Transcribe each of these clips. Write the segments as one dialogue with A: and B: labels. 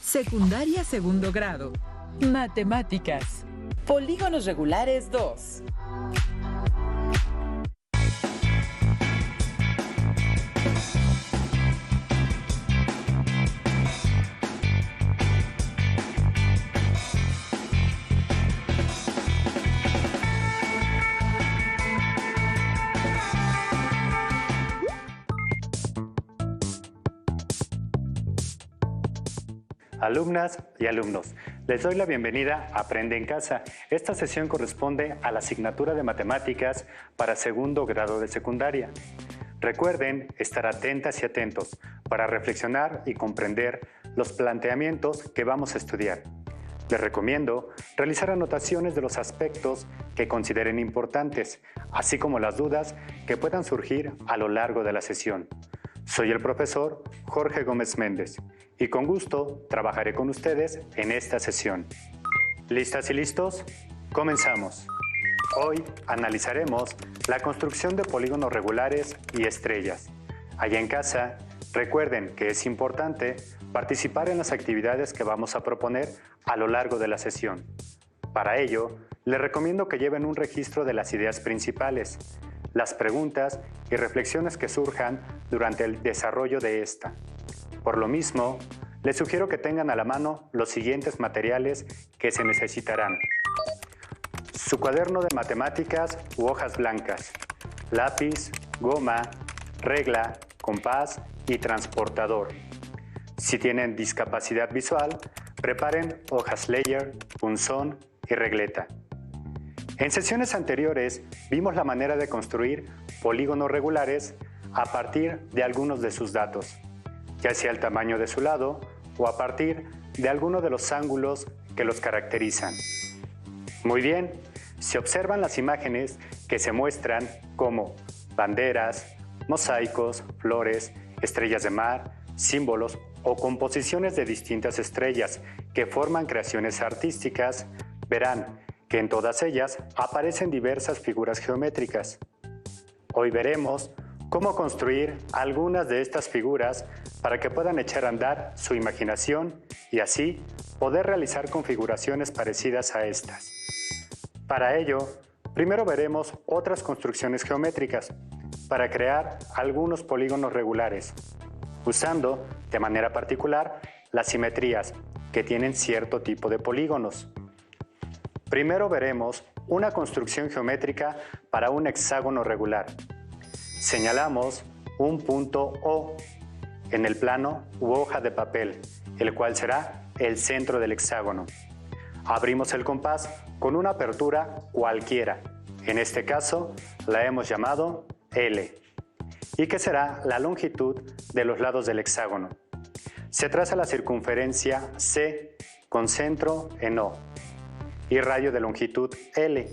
A: Secundaria segundo grado. Matemáticas. Polígonos regulares 2.
B: Alumnas y alumnos, les doy la bienvenida a Aprende en Casa. Esta sesión corresponde a la asignatura de Matemáticas para segundo grado de secundaria. Recuerden estar atentas y atentos para reflexionar y comprender los planteamientos que vamos a estudiar. Les recomiendo realizar anotaciones de los aspectos que consideren importantes, así como las dudas que puedan surgir a lo largo de la sesión. Soy el profesor Jorge Gómez Méndez y con gusto trabajaré con ustedes en esta sesión. ¿Listas y listos? Comenzamos. Hoy analizaremos la construcción de polígonos regulares y estrellas. Allá en casa, recuerden que es importante participar en las actividades que vamos a proponer a lo largo de la sesión. Para ello, les recomiendo que lleven un registro de las ideas principales, las preguntas y reflexiones que surjan durante el desarrollo de esta. Por lo mismo, les sugiero que tengan a la mano los siguientes materiales que se necesitarán: su cuaderno de matemáticas u hojas blancas, lápiz, goma, regla, compás y transportador. Si tienen discapacidad visual, preparen hojas layer, punzón y regleta. En sesiones anteriores vimos la manera de construir polígonos regulares a partir de algunos de sus datos, ya sea el tamaño de su lado o a partir de alguno de los ángulos que los caracterizan. Muy bien, se observan las imágenes que se muestran como banderas, mosaicos, flores, estrellas de mar, símbolos o composiciones de distintas estrellas que forman creaciones artísticas. Verán que en todas ellas aparecen diversas figuras geométricas. Hoy veremos cómo construir algunas de estas figuras para que puedan echar a andar su imaginación y así poder realizar configuraciones parecidas a estas. Para ello, primero veremos otras construcciones geométricas para crear algunos polígonos regulares, usando de manera particular las simetrías que tienen cierto tipo de polígonos. Primero veremos una construcción geométrica para un hexágono regular. Señalamos un punto O en el plano u hoja de papel, el cual será el centro del hexágono. Abrimos el compás con una apertura cualquiera, en este caso la hemos llamado L, y que será la longitud de los lados del hexágono. Se traza la circunferencia C con centro en O y radio de longitud L.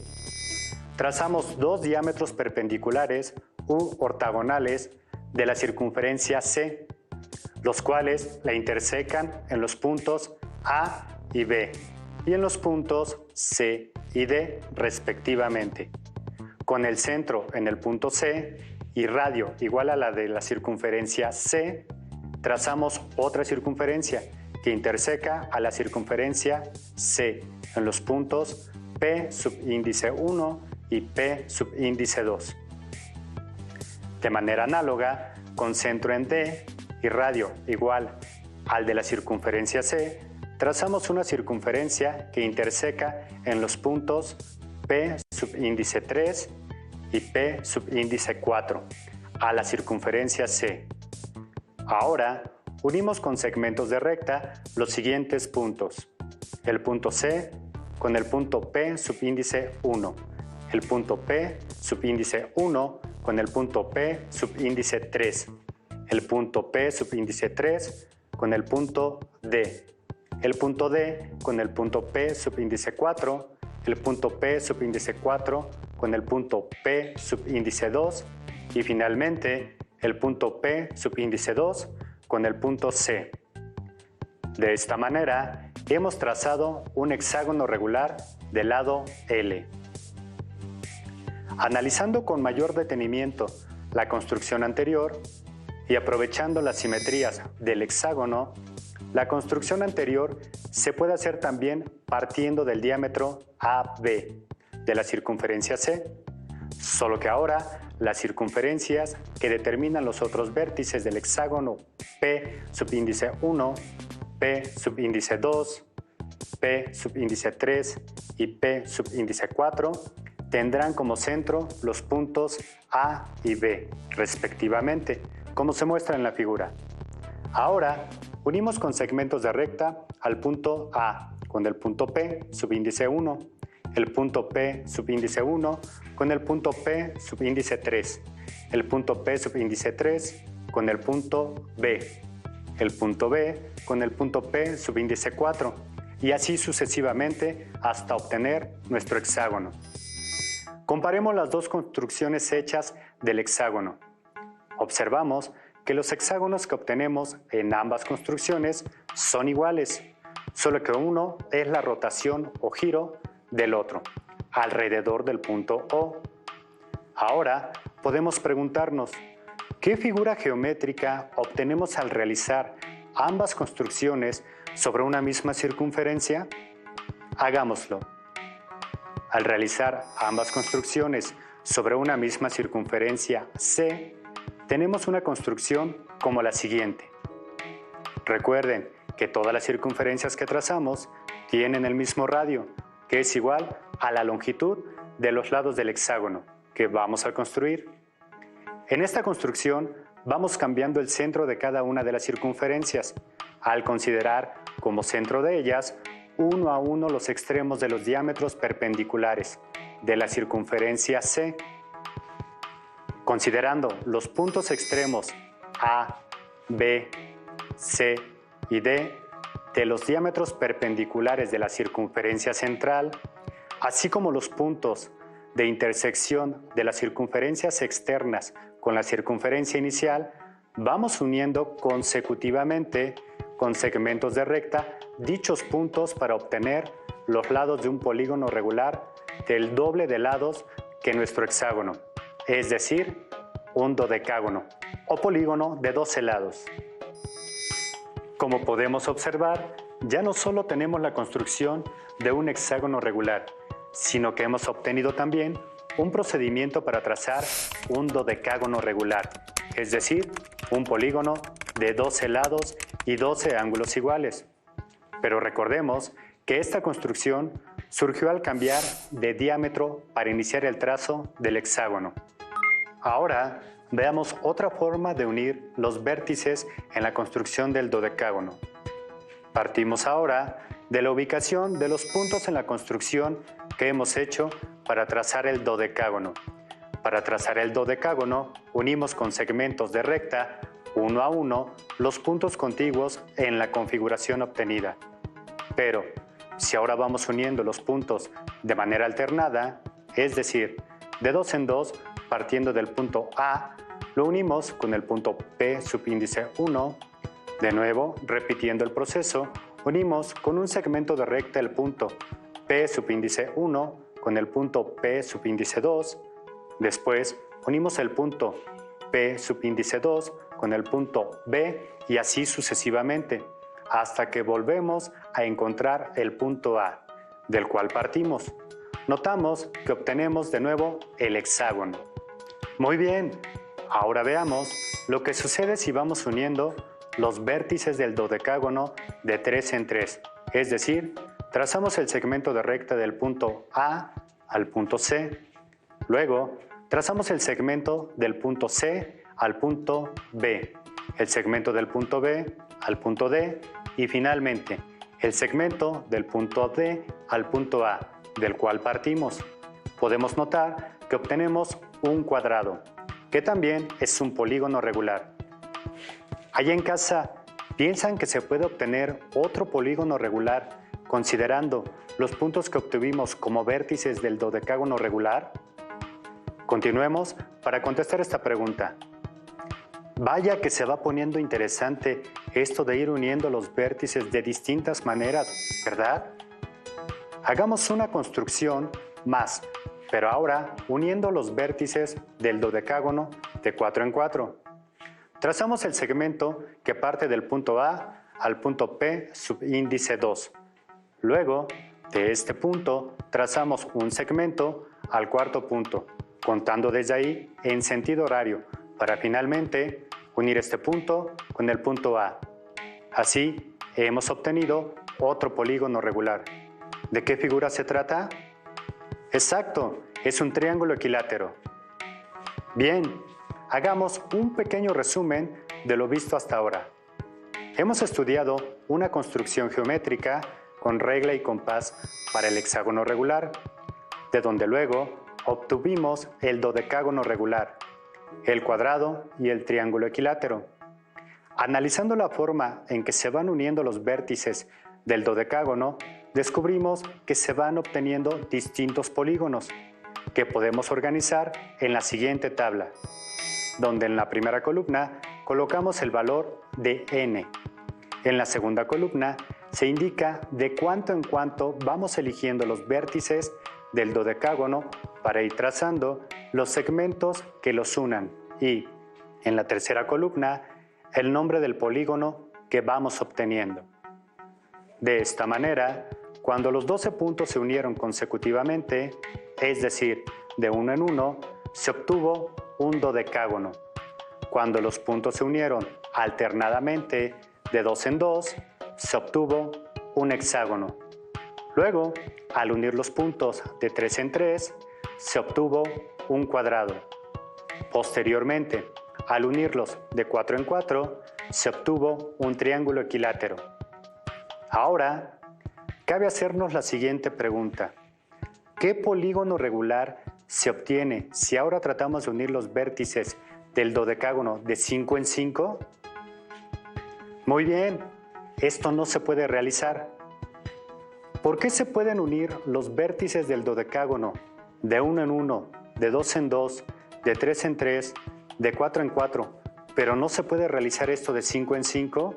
B: Trazamos dos diámetros perpendiculares u ortogonales de la circunferencia C, los cuales la intersecan en los puntos A y B y en los puntos C y D respectivamente, con el centro en el punto C y radio igual a la de la circunferencia C. Trazamos otra circunferencia que interseca a la circunferencia C en los puntos P subíndice 1 y P subíndice 2. De manera análoga, con centro en D y radio igual al de la circunferencia C, trazamos una circunferencia que interseca en los puntos P subíndice 3 y P subíndice 4 a la circunferencia C. Ahora, unimos con segmentos de recta los siguientes puntos: el punto C con el punto P subíndice 1, el punto P subíndice 1 con el punto P subíndice 3, el punto P subíndice 3 con el punto D, el punto D con el punto P subíndice 4, el punto P subíndice 4 con el punto P subíndice 2 y finalmente el punto P subíndice 2 con el punto C. De esta manera, hemos trazado un hexágono regular del lado L. Analizando con mayor detenimiento la construcción anterior, y aprovechando las simetrías del hexágono, la construcción anterior se puede hacer también partiendo del diámetro AB de la circunferencia C, solo que ahora las circunferencias que determinan los otros vértices del hexágono P subíndice 1, P subíndice 2, P subíndice 3 y P subíndice 4 tendrán como centro los puntos A y B, respectivamente, como se muestra en la figura. Ahora, unimos con segmentos de recta al punto A con el punto P subíndice 1, el punto P subíndice 1 con el punto P subíndice 3, el punto P subíndice 3 con el punto B, el punto B con el punto P subíndice 4 y así sucesivamente hasta obtener nuestro hexágono. Comparemos las dos construcciones hechas del hexágono. Observamos que los hexágonos que obtenemos en ambas construcciones son iguales, solo que uno es la rotación o giro del otro, alrededor del punto O. Ahora podemos preguntarnos, ¿qué figura geométrica obtenemos al realizar ambas construcciones sobre una misma circunferencia? Hagámoslo. Al realizar ambas construcciones sobre una misma circunferencia C, tenemos una construcción como la siguiente. Recuerden que todas las circunferencias que trazamos tienen el mismo radio, que es igual a la longitud de los lados del hexágono que vamos a construir. En esta construcción vamos cambiando el centro de cada una de las circunferencias, al considerar como centro de ellas uno a uno los extremos de los diámetros perpendiculares de la circunferencia C. Considerando los puntos extremos A, B, C y D de los diámetros perpendiculares de la circunferencia central, así como los puntos de intersección de las circunferencias externas con la circunferencia inicial, vamos uniendo consecutivamente con segmentos de recta dichos puntos para obtener los lados de un polígono regular del doble de lados que nuestro hexágono, es decir, un dodecágono o polígono de 12 lados. Como podemos observar, ya no solo tenemos la construcción de un hexágono regular, sino que hemos obtenido también un procedimiento para trazar un dodecágono regular, es decir, un polígono de 12 lados y 12 ángulos iguales. Pero recordemos que esta construcción surgió al cambiar de diámetro para iniciar el trazo del hexágono. Ahora veamos otra forma de unir los vértices en la construcción del dodecágono. Partimos ahora de la ubicación de los puntos en la construcción que hemos hecho para trazar el dodecágono. Para trazar el dodecágono, unimos con segmentos de recta, uno a uno, los puntos contiguos en la configuración obtenida. Pero, si ahora vamos uniendo los puntos de manera alternada, es decir, de dos en dos, partiendo del punto A, lo unimos con el punto P subíndice 1. De nuevo, repitiendo el proceso, unimos con un segmento de recta el punto P subíndice 1 con el punto P subíndice 2. Después, unimos el punto P subíndice 2 con el punto B y así sucesivamente, hasta que volvemos a encontrar el punto A, del cual partimos. Notamos que obtenemos de nuevo el hexágono. Muy bien, ahora veamos lo que sucede si vamos uniendo los vértices del dodecágono de 3 en 3, es decir, trazamos el segmento de recta del punto A al punto C. Luego, trazamos el segmento del punto C al punto B, el segmento del punto B al punto D y finalmente el segmento del punto D al punto A, del cual partimos. Podemos notar que obtenemos un cuadrado, que también es un polígono regular. Allá en casa, ¿piensan que se puede obtener otro polígono regular considerando los puntos que obtuvimos como vértices del dodecágono regular? Continuemos para contestar esta pregunta. Vaya que se va poniendo interesante esto de ir uniendo los vértices de distintas maneras, ¿verdad? Hagamos una construcción más, pero ahora uniendo los vértices del dodecágono de 4 en 4. trazamos el segmento que parte del punto A al punto P subíndice 2. Luego, de este punto, trazamos un segmento al cuarto punto, contando desde ahí en sentido horario, para finalmente unir este punto con el punto A. Así, hemos obtenido otro polígono regular. ¿De qué figura se trata? Exacto, es un triángulo equilátero. Bien, hagamos un pequeño resumen de lo visto hasta ahora. Hemos estudiado una construcción geométrica con regla y compás para el hexágono regular, de donde luego obtuvimos el dodecágono regular, el cuadrado y el triángulo equilátero. Analizando la forma en que se van uniendo los vértices del dodecágono, descubrimos que se van obteniendo distintos polígonos, que podemos organizar en la siguiente tabla, donde en la primera columna colocamos el valor de n. En la segunda columna se indica de cuánto en cuánto vamos eligiendo los vértices del dodecágono para ir trazando los segmentos que los unan y, en la tercera columna, el nombre del polígono que vamos obteniendo. De esta manera, cuando los 12 puntos se unieron consecutivamente, es decir, de uno en uno, se obtuvo un dodecágono. Cuando los puntos se unieron alternadamente de 2 en 2, se obtuvo un hexágono. Luego, al unir los puntos de 3 en 3, se obtuvo un cuadrado. Posteriormente, al unirlos de 4 en 4, se obtuvo un triángulo equilátero. Ahora, cabe hacernos la siguiente pregunta. ¿Qué polígono regular se obtiene si ahora tratamos de unir los vértices del dodecágono de 5 en 5? Muy bien, esto no se puede realizar. ¿Por qué se pueden unir los vértices del dodecágono de 1 en 1, de 2 en 2, de 3 en 3, de 4 en 4, pero no se puede realizar esto de 5 en 5?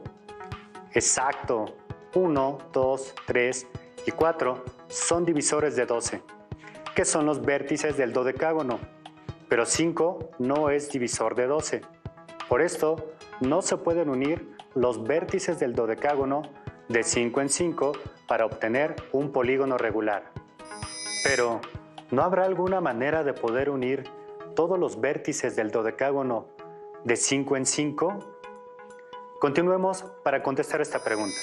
B: Exacto, 1, 2, 3 y 4 son divisores de 12, que son los vértices del dodecágono, pero 5 no es divisor de 12. Por esto, no se pueden unir los vértices del dodecágono de 5 en 5 para obtener un polígono regular. Pero, ¿no habrá alguna manera de poder unir todos los vértices del dodecágono de 5 en 5? Continuemos para contestar esta pregunta.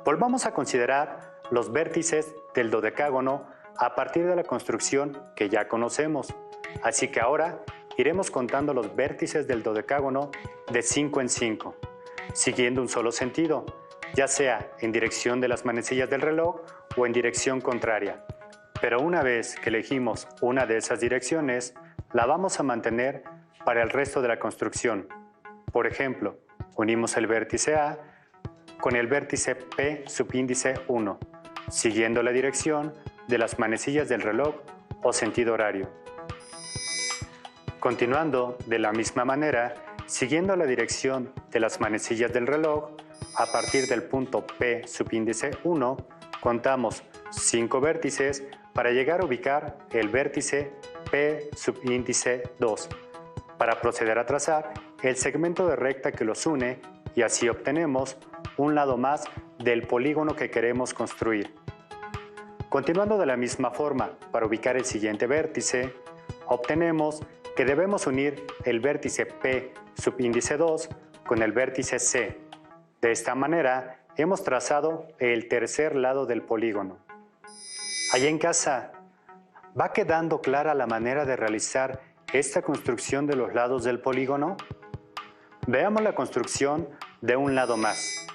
B: Volvamos a considerar los vértices del dodecágono a partir de la construcción que ya conocemos. Así que ahora iremos contando los vértices del dodecágono de 5 en 5, siguiendo un solo sentido, ya sea en dirección de las manecillas del reloj o en dirección contraria. Pero una vez que elegimos una de esas direcciones, la vamos a mantener para el resto de la construcción. Por ejemplo, unimos el vértice A con el vértice P subíndice 1, siguiendo la dirección de las manecillas del reloj o sentido horario. Continuando de la misma manera, siguiendo la dirección de las manecillas del reloj, a partir del punto P subíndice 1, contamos 5 vértices para llegar a ubicar el vértice P subíndice 2, para proceder a trazar el segmento de recta que los une y así obtenemos un lado más del polígono que queremos construir. Continuando de la misma forma, para ubicar el siguiente vértice, obtenemos que debemos unir el vértice P subíndice 2 con el vértice C. De esta manera, hemos trazado el tercer lado del polígono. Allá en casa, ¿va quedando clara la manera de realizar esta construcción de los lados del polígono? Veamos la construcción de un lado más.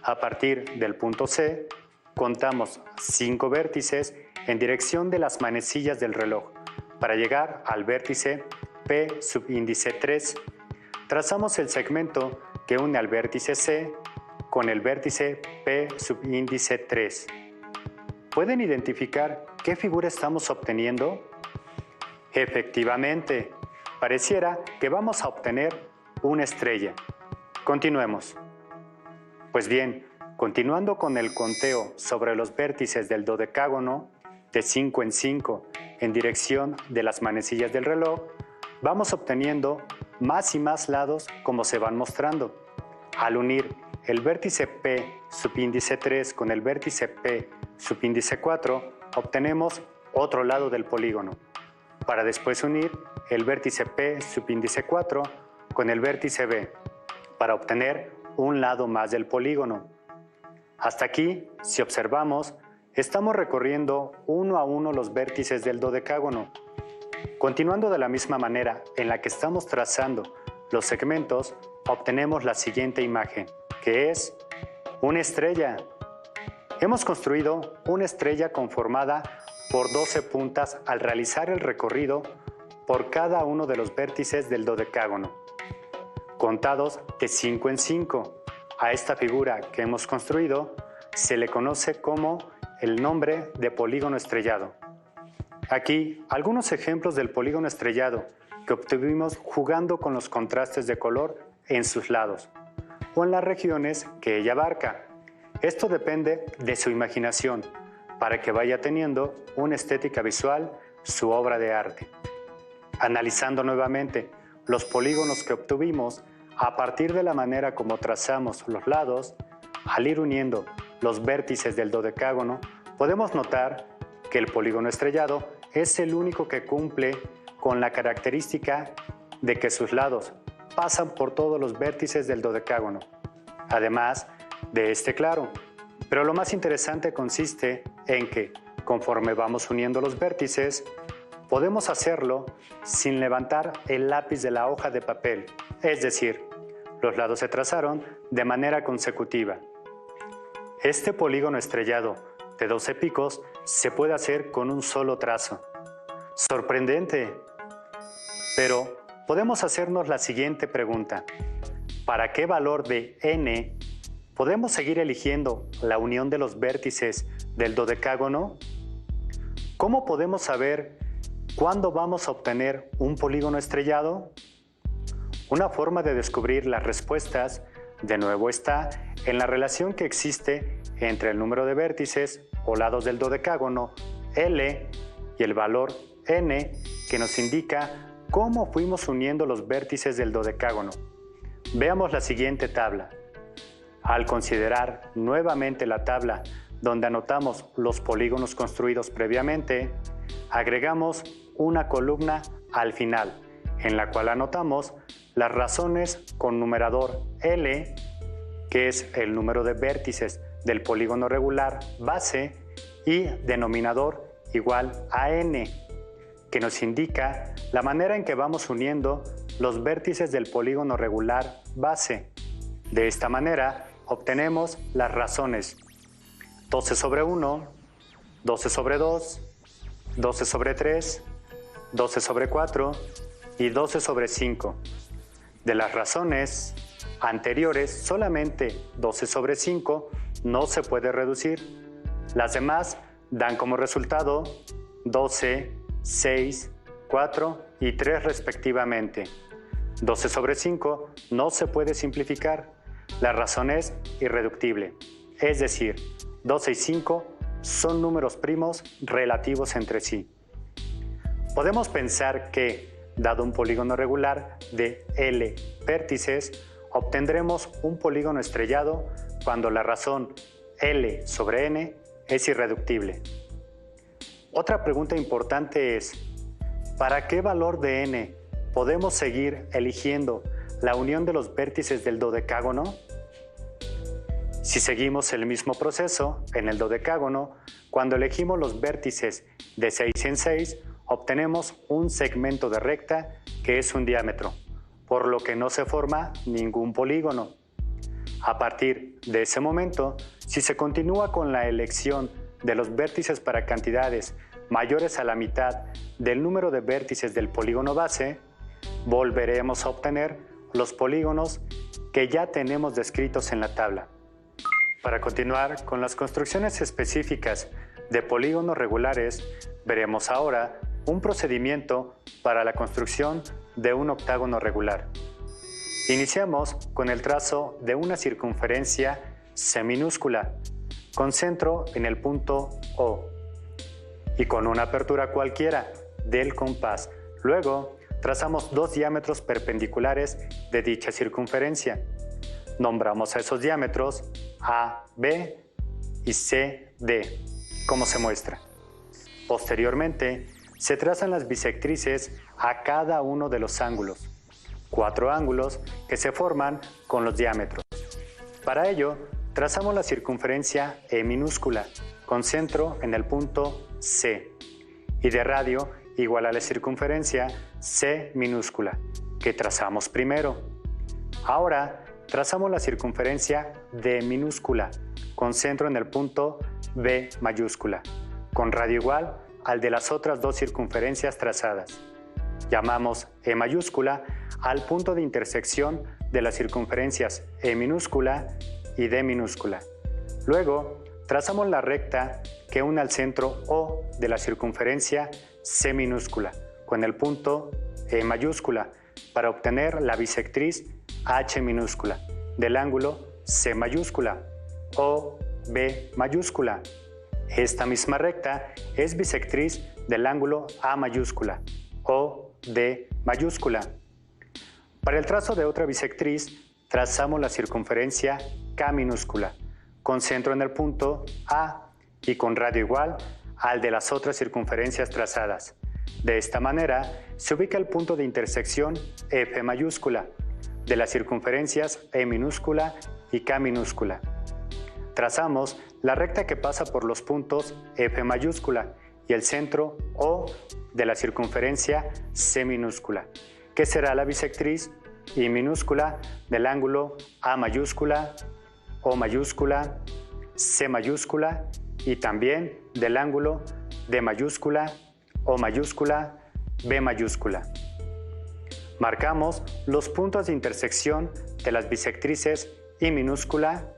B: A partir del punto C, contamos 5 vértices en dirección de las manecillas del reloj para llegar al vértice P subíndice 3. Trazamos el segmento que une al vértice C con el vértice P subíndice 3. ¿Pueden identificar qué figura estamos obteniendo? Efectivamente, pareciera que vamos a obtener una estrella. Continuemos. Pues bien, continuando con el conteo sobre los vértices del dodecágono de 5 en 5 en dirección de las manecillas del reloj, vamos obteniendo más y más lados como se van mostrando. Al unir el vértice P subíndice 3 con el vértice P subíndice 4, obtenemos otro lado del polígono, para después unir el vértice P subíndice 4 con el vértice B, para obtener un lado más del polígono. Hasta aquí, si observamos, estamos recorriendo uno a uno los vértices del dodecágono. Continuando de la misma manera en la que estamos trazando los segmentos, obtenemos la siguiente imagen, que es una estrella. Hemos construido una estrella conformada por 12 puntas al realizar el recorrido por cada uno de los vértices del dodecágono, contados de 5 en 5. A esta figura que hemos construido se le conoce como el nombre de polígono estrellado. Aquí algunos ejemplos del polígono estrellado que obtuvimos jugando con los contrastes de color en sus lados o en las regiones que ella abarca. Esto depende de su imaginación para que vaya teniendo una estética visual su obra de arte. Analizando nuevamente los polígonos que obtuvimos a partir de la manera como trazamos los lados, al ir uniendo los vértices del dodecágono, podemos notar que el polígono estrellado es el único que cumple con la característica de que sus lados pasan por todos los vértices del dodecágono, además de este claro. Pero lo más interesante consiste en que, conforme vamos uniendo los vértices, podemos hacerlo sin levantar el lápiz de la hoja de papel, es decir, los lados se trazaron de manera consecutiva. Este polígono estrellado de 12 picos se puede hacer con un solo trazo. ¡Sorprendente! Pero podemos hacernos la siguiente pregunta. ¿Para qué valor de n podemos seguir eligiendo la unión de los vértices del dodecágono? ¿Cómo podemos saber cuándo vamos a obtener un polígono estrellado? Una forma de descubrir las respuestas, de nuevo, está en la relación que existe entre el número de vértices o lados del dodecágono, L, y el valor n, que nos indica cómo fuimos uniendo los vértices del dodecágono. Veamos la siguiente tabla. Al considerar nuevamente la tabla donde anotamos los polígonos construidos previamente, agregamos una columna al final, en la cual anotamos las razones con numerador L, que es el número de vértices del polígono regular base, y denominador igual a n, que nos indica la manera en que vamos uniendo los vértices del polígono regular base. De esta manera obtenemos las razones 12 sobre 1, 12 sobre 2, 12 sobre 3, 12 sobre 4 y 12 sobre 5. De las razones anteriores, solamente 12 sobre 5 no se puede reducir. Las demás dan como resultado 12, 6, 4 y 3 respectivamente. 12 sobre 5 no se puede simplificar. La razón es irreductible, es decir, 12 y 5 son números primos relativos entre sí. Podemos pensar que, dado un polígono regular de L vértices, obtendremos un polígono estrellado cuando la razón L sobre n es irreductible. Otra pregunta importante es, ¿para qué valor de n podemos seguir eligiendo la unión de los vértices del dodecágono? Si seguimos el mismo proceso en el dodecágono, cuando elegimos los vértices de 6 en 6, obtenemos un segmento de recta que es un diámetro, por lo que no se forma ningún polígono. A partir de ese momento, si se continúa con la elección de los vértices para cantidades mayores a la mitad del número de vértices del polígono base, volveremos a obtener los polígonos que ya tenemos descritos en la tabla. Para continuar con las construcciones específicas de polígonos regulares, veremos ahora un procedimiento para la construcción de un octágono regular. Iniciamos con el trazo de una circunferencia seminúscula, con centro en el punto O, y con una apertura cualquiera del compás. Luego, trazamos dos diámetros perpendiculares de dicha circunferencia. Nombramos a esos diámetros AB y CD, como se muestra. Posteriormente, se trazan las bisectrices a cada uno de los ángulos, 4 ángulos que se forman con los diámetros. Para ello, trazamos la circunferencia E minúscula, con centro en el punto C, y de radio igual a la circunferencia C minúscula, que trazamos primero. Ahora, trazamos la circunferencia D minúscula, con centro en el punto B mayúscula, con radio igual al de las otras dos circunferencias trazadas. Llamamos E mayúscula al punto de intersección de las circunferencias E minúscula y D minúscula. Luego, trazamos la recta que une al centro O de la circunferencia C minúscula con el punto E mayúscula para obtener la bisectriz H minúscula del ángulo C mayúscula o B mayúscula. Esta misma recta es bisectriz del ángulo A mayúscula o D mayúscula. Para el trazo de otra bisectriz, trazamos la circunferencia K minúscula, con centro en el punto A y con radio igual al de las otras circunferencias trazadas. De esta manera, se ubica el punto de intersección F mayúscula de las circunferencias E minúscula y K minúscula. Trazamos la recta que pasa por los puntos F mayúscula y el centro O de la circunferencia C minúscula, que será la bisectriz I minúscula del ángulo A mayúscula, O mayúscula, C mayúscula y también del ángulo D mayúscula, O mayúscula, B mayúscula. Marcamos los puntos de intersección de las bisectrices I minúscula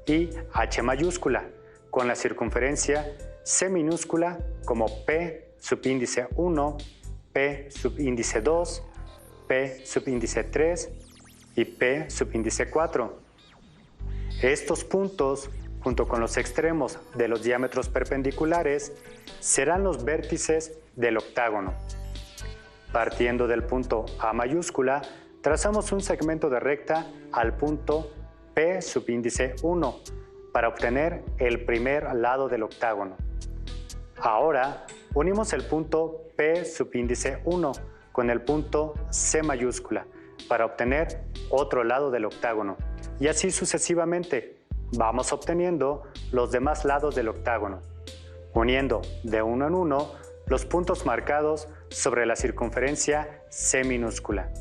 B: y H mayúscula con la circunferencia C minúscula como P subíndice 1, P subíndice 2, P subíndice 3 y P subíndice 4. Estos puntos, junto con los extremos de los diámetros perpendiculares, serán los vértices del octágono. Partiendo del punto A mayúscula, trazamos un segmento de recta al punto P subíndice 1 para obtener el primer lado del octágono. Ahora, unimos el punto P subíndice 1 con el punto C mayúscula para obtener otro lado del octágono y así sucesivamente vamos obteniendo los demás lados del octágono, uniendo de uno en uno los puntos marcados sobre la circunferencia C minúscula.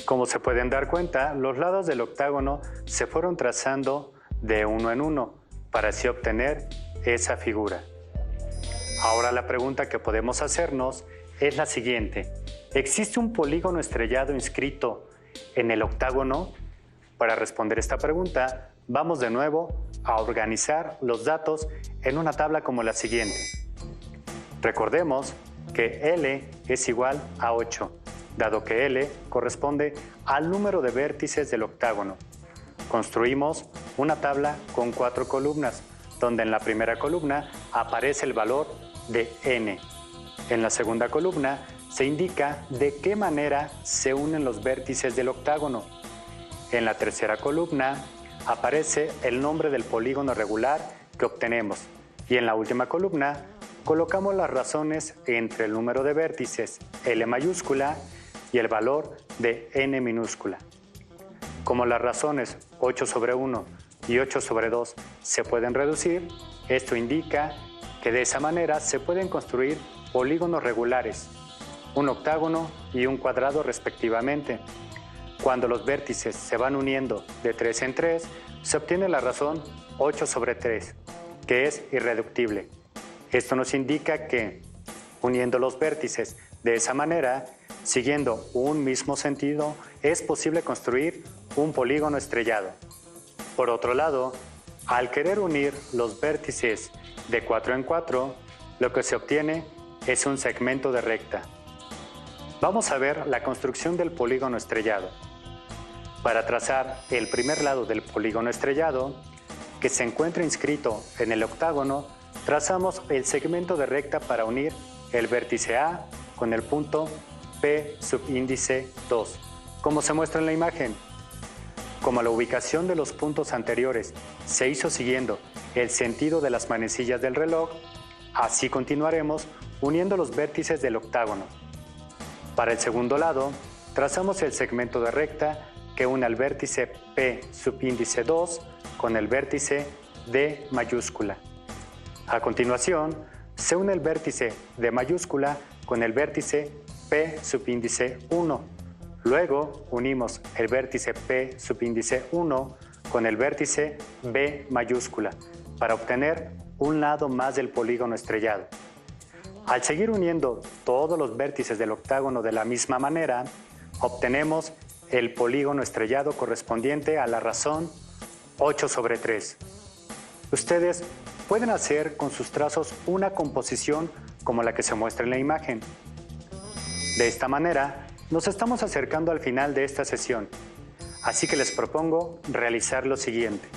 B: Como se pueden dar cuenta, los lados del octágono se fueron trazando de uno en uno para así obtener esa figura. Ahora la pregunta que podemos hacernos es la siguiente: ¿existe un polígono estrellado inscrito en el octágono? Para responder esta pregunta, vamos de nuevo a organizar los datos en una tabla como la siguiente. Recordemos que L es igual a 8, dado que L corresponde al número de vértices del octágono. Construimos una tabla con 4 columnas, donde en la primera columna aparece el valor de n. En la segunda columna se indica de qué manera se unen los vértices del octágono. En la tercera columna aparece el nombre del polígono regular que obtenemos y en la última columna colocamos las razones entre el número de vértices L mayúscula y el valor de n minúscula. Como las razones 8 sobre 1 y 8 sobre 2 se pueden reducir, esto indica que de esa manera se pueden construir polígonos regulares, un octágono y un cuadrado respectivamente. Cuando los vértices se van uniendo de 3 en 3, se obtiene la razón 8 sobre 3, que es irreductible. Esto nos indica que, uniendo los vértices de esa manera, siguiendo un mismo sentido, es posible construir un polígono estrellado. Por otro lado, al querer unir los vértices de 4 en 4, lo que se obtiene es un segmento de recta. Vamos a ver la construcción del polígono estrellado. Para trazar el primer lado del polígono estrellado, que se encuentra inscrito en el octágono, trazamos el segmento de recta para unir el vértice A con el punto P subíndice 2, como se muestra en la imagen. Como la ubicación de los puntos anteriores se hizo siguiendo el sentido de las manecillas del reloj, así continuaremos uniendo los vértices del octágono. Para el segundo lado, trazamos el segmento de recta que une al vértice P subíndice 2 con el vértice D mayúscula. A continuación, se une el vértice D mayúscula con el vértice P subíndice 1. Luego unimos el vértice P subíndice 1 con el vértice B mayúscula para obtener un lado más del polígono estrellado. Al seguir uniendo todos los vértices del octágono de la misma manera, obtenemos el polígono estrellado correspondiente a la razón 8/3. Ustedes pueden hacer con sus trazos una composición como la que se muestra en la imagen. De esta manera, nos estamos acercando al final de esta sesión, así que les propongo realizar lo siguiente.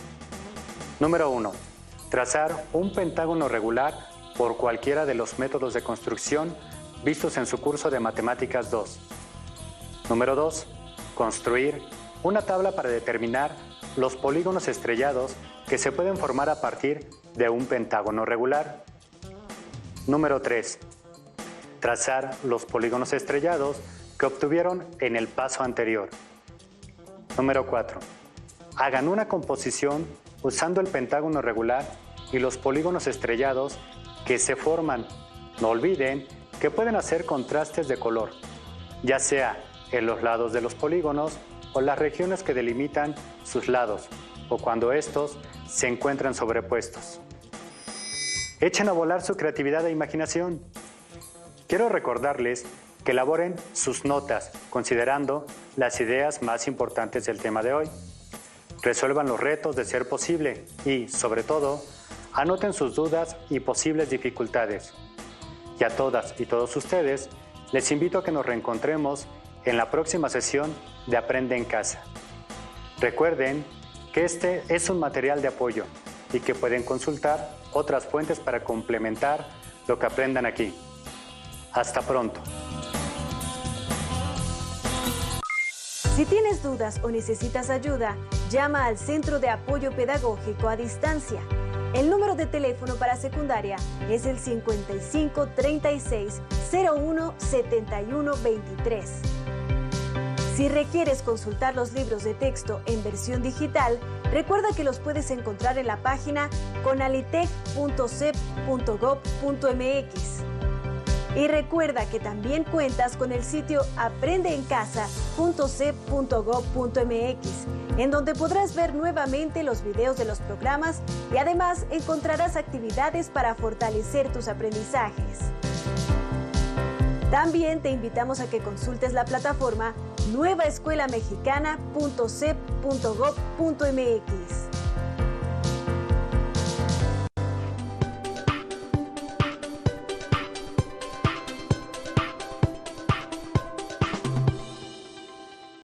B: Número 1. Trazar un pentágono regular por cualquiera de los métodos de construcción vistos en su curso de Matemáticas 2. Número 2. Construir una tabla para determinar los polígonos estrellados que se pueden formar a partir de un pentágono regular. Número 3. Trazar los polígonos estrellados que obtuvieron en el paso anterior. Número 4. Hagan una composición usando el pentágono regular y los polígonos estrellados que se forman. No olviden que pueden hacer contrastes de color, ya sea en los lados de los polígonos o las regiones que delimitan sus lados, o cuando estos se encuentran sobrepuestos. Echen a volar su creatividad e imaginación. Quiero recordarles que elaboren sus notas considerando las ideas más importantes del tema de hoy. Resuelvan los retos de ser posible y, sobre todo, anoten sus dudas y posibles dificultades. Y a todas y todos ustedes, les invito a que nos reencontremos en la próxima sesión de Aprende en Casa. Recuerden que este es un material de apoyo y que pueden consultar otras fuentes para complementar lo que aprendan aquí. Hasta pronto.
C: Si tienes dudas o necesitas ayuda, llama al Centro de Apoyo Pedagógico a Distancia. El número de teléfono para secundaria es el 55 36 01 71 23. Si requieres consultar los libros de texto en versión digital, recuerda que los puedes encontrar en la página conalitec.cep.gov.mx. Y recuerda que también cuentas con el sitio aprendeencasa.cep.gov.mx, en donde podrás ver nuevamente los videos de los programas y además encontrarás actividades para fortalecer tus aprendizajes. También te invitamos a que consultes la plataforma nuevaescuelamexicana.cep.gov.mx.